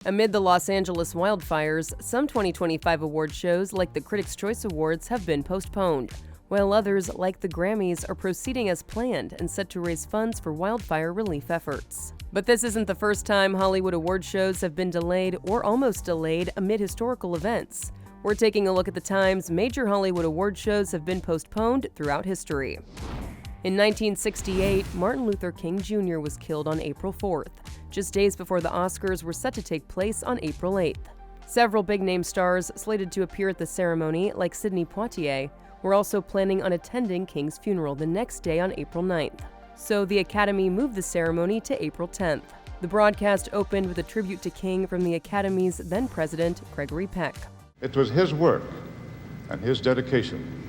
Amid the Los Angeles wildfires, some 2025 award shows, like the Critics' Choice Awards, have been postponed, while others, like the Grammys, are proceeding as planned and set to raise funds for wildfire relief efforts. But this isn't the first time Hollywood award shows have been delayed or almost delayed amid historical events. We're taking a look at the times major Hollywood award shows have been postponed throughout history. In 1968, Martin Luther King Jr. was killed on April 4th, just days before the Oscars were set to take place on April 8th. Several big-name stars slated to appear at the ceremony, like Sidney Poitier, were also planning on attending King's funeral the next day on April 9th. So the Academy moved the ceremony to April 10th. The broadcast opened with a tribute to King from the Academy's then-president, Gregory Peck. It was his work and his dedication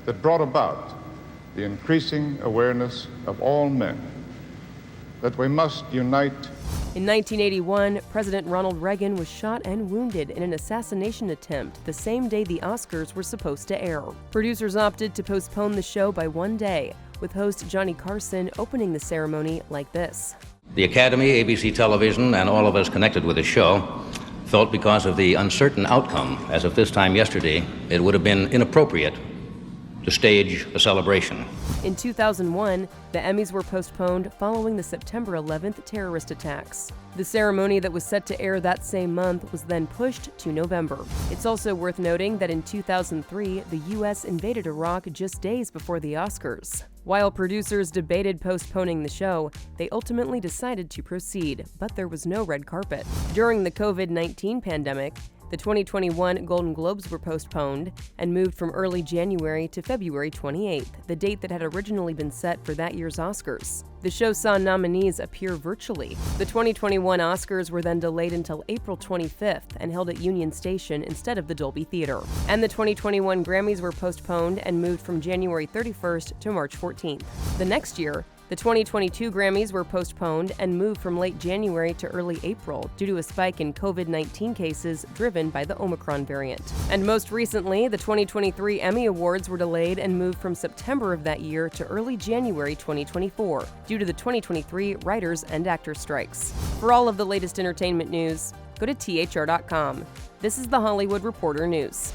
that brought about the increasing awareness of all men that we must unite. In 1981, President Ronald Reagan was shot and wounded in an assassination attempt the same day the Oscars were supposed to air. Producers opted to postpone the show by one day, with host Johnny Carson opening the ceremony like this. The Academy, ABC Television, and all of us connected with the show felt because of the uncertain outcome as of this time yesterday, it would have been inappropriate to stage a celebration. In 2001, the Emmys were postponed following the September 11th terrorist attacks. The ceremony that was set to air that same month was then pushed to November. It's also worth noting that in 2003, the U.S. invaded Iraq just days before the Oscars. While producers debated postponing the show, they ultimately decided to proceed, but there was no red carpet. During the COVID-19 pandemic, the 2021 Golden Globes were postponed and moved from early January to February 28th, the date that had originally been set for that year's Oscars. The show saw nominees appear virtually. The 2021 Oscars were then delayed until April 25th and held at Union Station instead of the Dolby Theater. And the 2021 Grammys were postponed and moved from January 31st to March 14th. The next year, the 2022 Grammys were postponed and moved from late January to early April due to a spike in COVID-19 cases driven by the Omicron variant. And most recently, the 2023 Emmy Awards were delayed and moved from September of that year to early January 2024 due to the 2023 writers and actors strikes. For all of the latest entertainment news, go to THR.com. This is the Hollywood Reporter News.